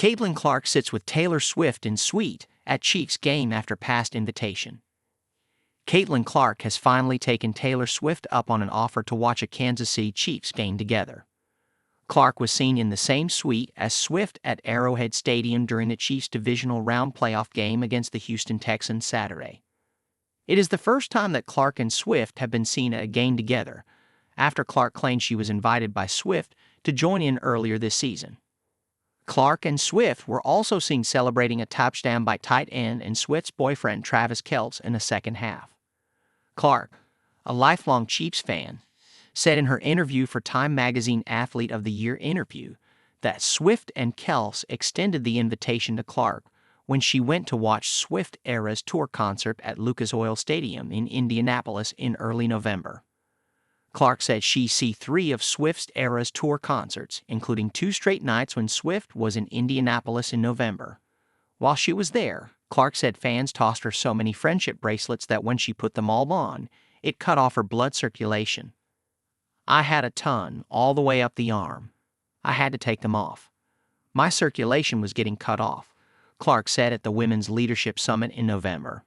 Caitlin Clark sits with Taylor Swift in suite at Chiefs game after past invitation. Caitlin Clark has finally taken Taylor Swift up on an offer to watch a Kansas City Chiefs game together. Clark was seen in the same suite as Swift at Arrowhead Stadium during the Chiefs' divisional round playoff game against the Houston Texans Saturday. It is the first time that Clark and Swift have been seen at a game together, after Clark claimed she was invited by Swift to join in earlier this season. Clark and Swift were also seen celebrating a touchdown by tight end and Swift's boyfriend Travis Kelce in the second half. Clark, a lifelong Chiefs fan, said in her interview for Time Magazine Athlete of the Year interview that Swift and Kelce extended the invitation to Clark when she went to watch Swift-era's tour concert at Lucas Oil Stadium in Indianapolis in early November. Clark said she saw 3 of Swift's era's tour concerts, including 2 straight nights when Swift was in Indianapolis in November. While she was there, Clark said fans tossed her so many friendship bracelets that when she put them all on, it cut off her blood circulation. I had a ton, all the way up the arm. I had to take them off. My circulation was getting cut off, Clark said at the Women's Leadership Summit in November.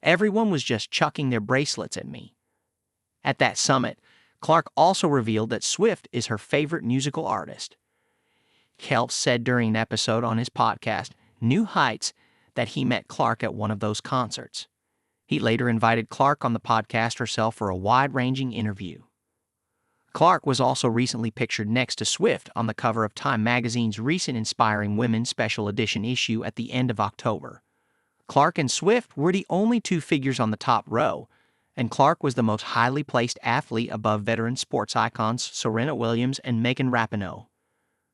Everyone was just chucking their bracelets at me. At that summit, Clark also revealed that Swift is her favorite musical artist. Kelce said during an episode on his podcast, New Heights, that he met Clark at one of those concerts. He later invited Clark on the podcast herself for a wide-ranging interview. Clark was also recently pictured next to Swift on the cover of Time Magazine's recent Inspiring Women special edition issue at the end of October. Clark and Swift were the only 2 figures on the top row, and Clark was the most highly placed athlete above veteran sports icons Serena Williams and Megan Rapinoe.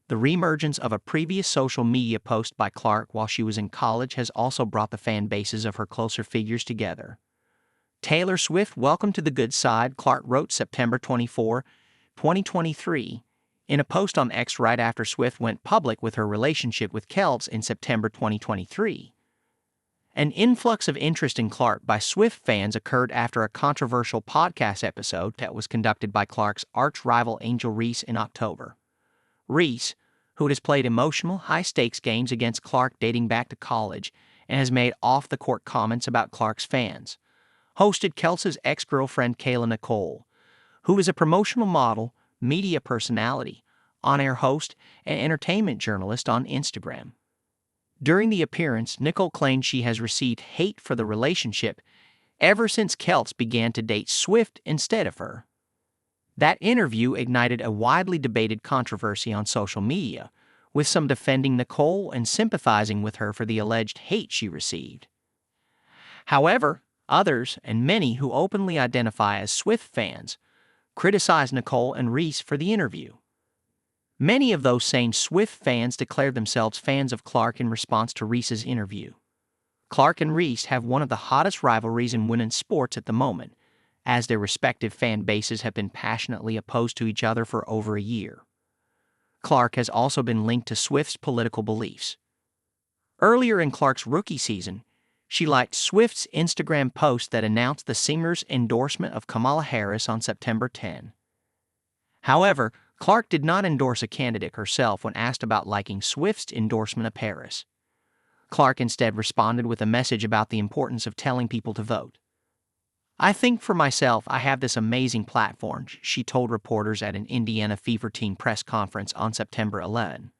The reemergence of a previous social media post by Clark while she was in college has also brought the fan bases of her closer figures together. Taylor Swift welcome to the good side, Clark wrote September 24, 2023, in a post on X right after Swift went public with her relationship with Kelce in September 2023. An influx of interest in Clark by Swift fans occurred after a controversial podcast episode that was conducted by Clark's arch-rival Angel Reese in October. Reese, who has played emotional, high-stakes games against Clark dating back to college and has made off-the-court comments about Clark's fans, hosted Kelce's ex-girlfriend Kayla Nicole, who is a promotional model, media personality, on-air host, and entertainment journalist on Instagram. During the appearance, Nicole claimed she has received hate for the relationship ever since Kelce began to date Swift instead of her. That interview ignited a widely debated controversy on social media, with some defending Nicole and sympathizing with her for the alleged hate she received. However, others, and many who openly identify as Swift fans, criticized Nicole and Reese for the interview. Many of those same Swift fans declared themselves fans of Clark in response to Reese's interview. Clark and Reese have one of the hottest rivalries in women's sports at the moment, as their respective fan bases have been passionately opposed to each other for over a year. Clark has also been linked to Swift's political beliefs. Earlier in Clark's rookie season, she liked Swift's Instagram post that announced the singer's endorsement of Kamala Harris on September 10. However, Clark did not endorse a candidate herself when asked about liking Swift's endorsement of Harris. Clark instead responded with a message about the importance of telling people to vote. I think for myself I have this amazing platform, she told reporters at an Indiana Fever Team press conference on September 11.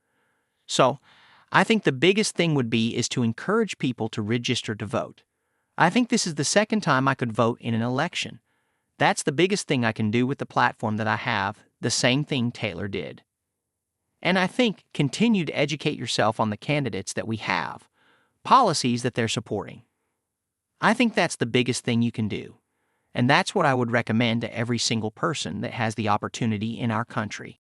So, I think the biggest thing would be is to encourage people to register to vote. I think this is the second time I could vote in an election. That's the biggest thing I can do with the platform that I have, the same thing Taylor did. And I think continue to educate yourself on the candidates that we have, policies that they're supporting. I think that's the biggest thing you can do. And that's what I would recommend to every single person that has the opportunity in our country.